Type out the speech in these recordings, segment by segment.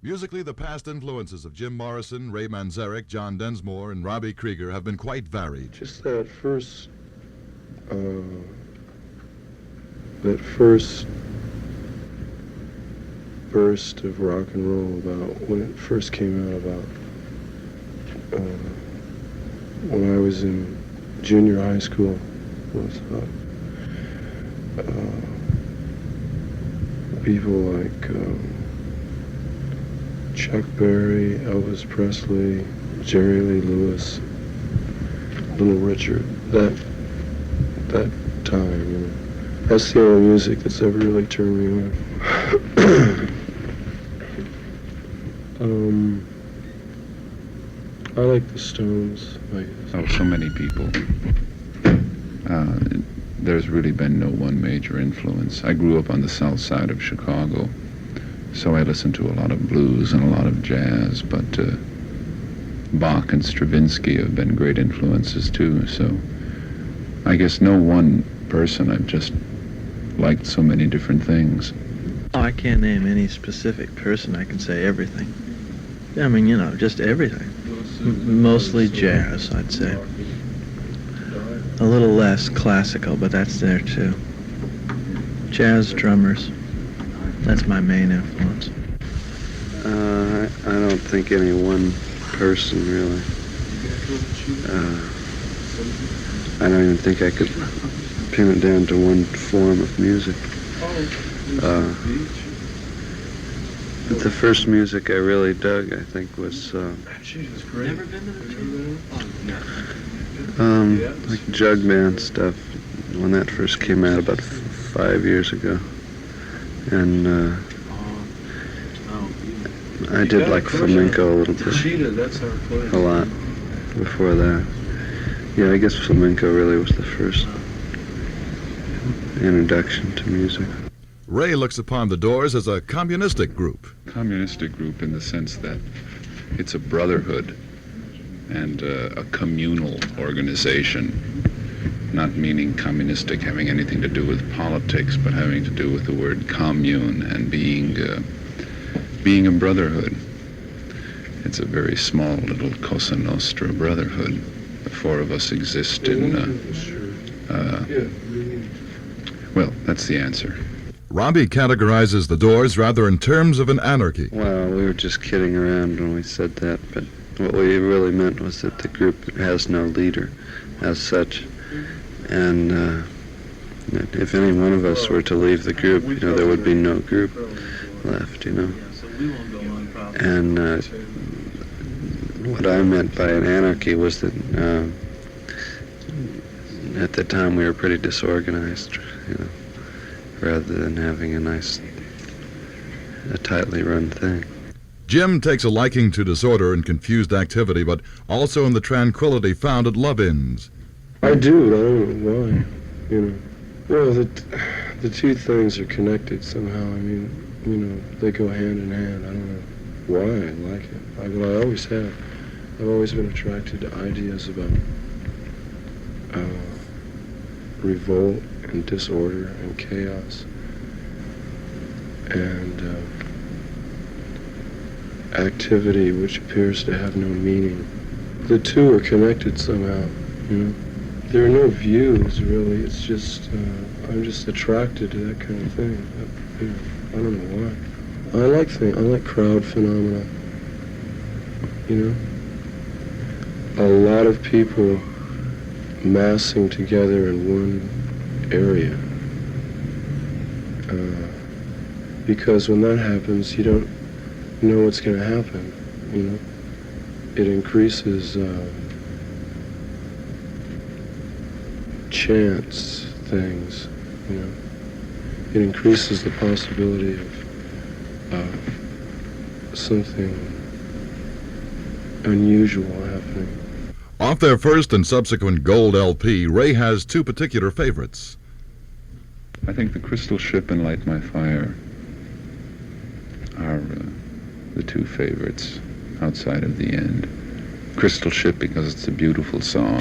Musically, the past influences of Jim Morrison, Ray Manzarek, John Densmore, and Robbie Krieger have been quite varied. Just that first burst of rock and roll, about when it first came out, about when I was in junior high school, was people like Chuck Berry, Elvis Presley, Jerry Lee Lewis, Little Richard, that time, you know. That's the only music that's ever really turned me on. I like the Stones, I guess. Oh, so many people. There's really been no one major influence. I grew up on the south side of Chicago, so I listened to a lot of blues and a lot of jazz, but Bach and Stravinsky have been great influences too, so I guess no one person. I've just liked so many different things. Oh, I can't name any specific person. I can say everything. I mean, you know, just everything. Mostly jazz, I'd say. A little less classical, but that's there too. Jazz drummers. That's my main influence. I don't think any one person, really. I don't even think I could pin it down to one form of music. But the first music I really dug, I think, was like jug band stuff, when that first came out about 5 years ago. And I did like flamenco a little bit, a lot before that. Yeah, I guess flamenco really was the first introduction to music. Ray looks upon the Doors as a communistic group. Communistic group in the sense that it's a brotherhood and a communal organization, not meaning communistic having anything to do with politics, but having to do with the word commune and being a brotherhood. It's a very small little Cosa Nostra brotherhood. The four of us exist in, well, that's the answer. Robbie categorizes the Doors rather in terms of an anarchy. Well, we were just kidding around when we said that, but what we really meant was that the group has no leader as such. And if any one of us were to leave the group, you know, there would be no group left, you know. And what I meant by an anarchy was that at the time we were pretty disorganized, you know, rather than having a tightly run thing. Jim takes a liking to disorder and confused activity, but also in the tranquility found at Love Inns. I do, I don't know why, you know. Well, the two things are connected somehow. I mean, you know, they go hand in hand. I don't know why I like it. I always have. I've always been attracted to ideas about revolt and disorder and chaos and activity which appears to have no meaning. The two are connected somehow, you know. There are no views, really. It's just, I'm just attracted to that kind of thing. You know, I don't know why. I like crowd phenomena, you know. A lot of people massing together in one area. Because when that happens, you don't know what's going to happen, you know. It increases chance things, you know. It increases the possibility of something unusual happening. Off their first and subsequent gold LP, Ray has two particular favorites. I think the Crystal Ship and Light My Fire are the two favorites outside of the end. Crystal Ship because it's a beautiful song.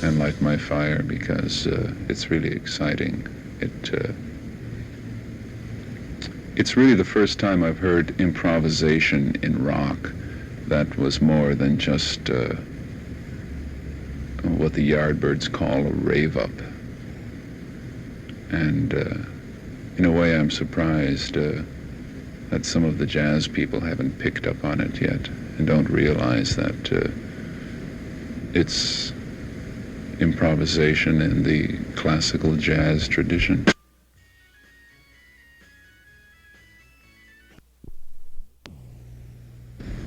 And Light My Fire because it's really exciting. it's really the first time I've heard improvisation in rock that was more than just what the Yardbirds call a rave-up. And in a way, I'm surprised that some of the jazz people haven't picked up on it yet and don't realize that it's improvisation in the classical jazz tradition.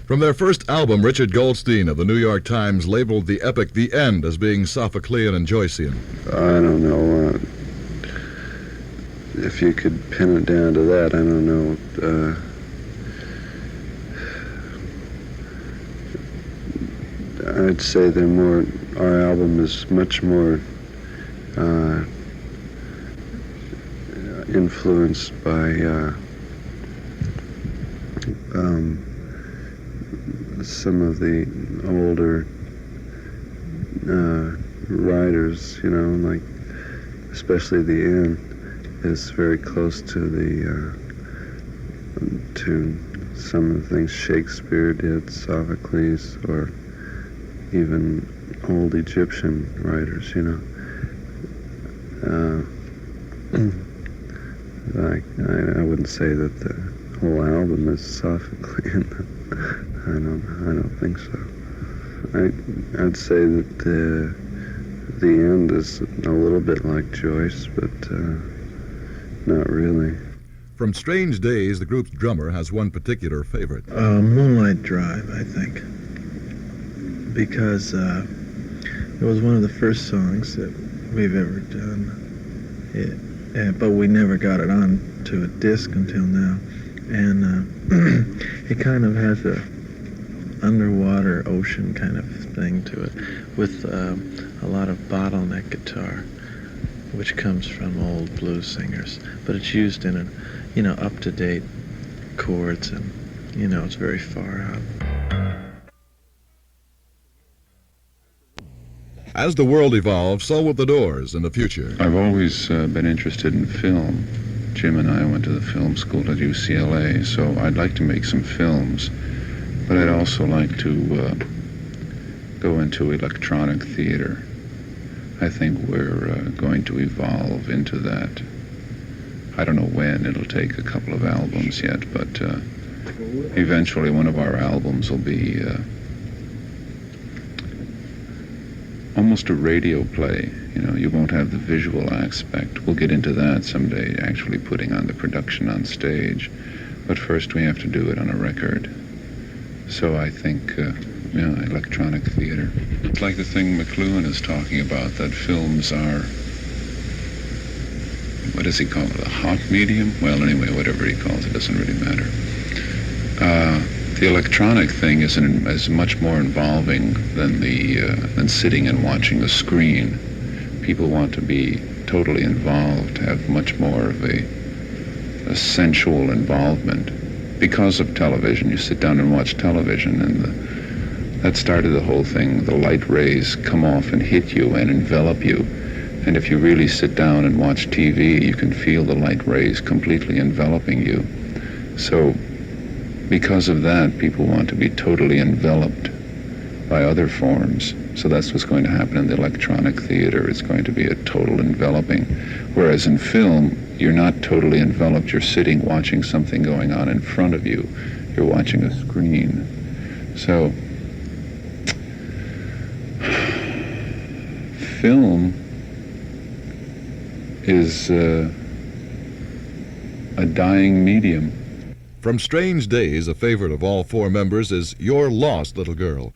From their first album, Richard Goldstein of the New York Times labeled the epic The End as being Sophoclean and Joycean. I don't know if you could pin it down to that. I don't know. I'd say they're more. Our album is much more influenced by some of the older writers, you know, like especially the end is very close to the to some of the things Shakespeare did, Sophocles, or even old Egyptian writers, you know. I wouldn't say that the whole album is Sophoclean. I don't think so. I'd say that the end is a little bit like Joyce, but not really. From Strange Days, the group's drummer has one particular favorite. Moonlight Drive, I think, because it was one of the first songs that we've ever done. But we never got it on to a disc until now, and it kind of has a underwater ocean kind of thing to it, with a lot of bottleneck guitar, which comes from old blues singers, but it's used in up-to-date chords, and it's very far out. As the world evolves, so will the Doors in the future. I've always been interested in film. Jim and I went to the film school at UCLA, so I'd like to make some films, but I'd also like to go into electronic theater. I think we're going to evolve into that. I don't know when. It'll take a couple of albums yet, but eventually one of our albums will be almost a radio play. You won't have the visual aspect. We'll get into that someday, actually putting on the production on stage. But first we have to do it on a record. So I think, electronic theater. It's like the thing McLuhan is talking about, that films are, what does he call it, a hot medium? Well, anyway, whatever he calls it, doesn't really matter. The electronic thing is much more involving than sitting and watching a screen. People want to be totally involved, have much more of a sensual involvement. Because of television, you sit down and watch television, and that started the whole thing. The light rays come off and hit you and envelop you. And if you really sit down and watch TV, you can feel the light rays completely enveloping you. So because of that, people want to be totally enveloped by other forms. So that's what's going to happen in the electronic theater. It's going to be a total enveloping. Whereas in film, you're not totally enveloped. You're sitting watching something going on in front of you. You're watching a screen. So film is a dying medium. From Strange Days, a favorite of all four members is Your Lost Little Girl.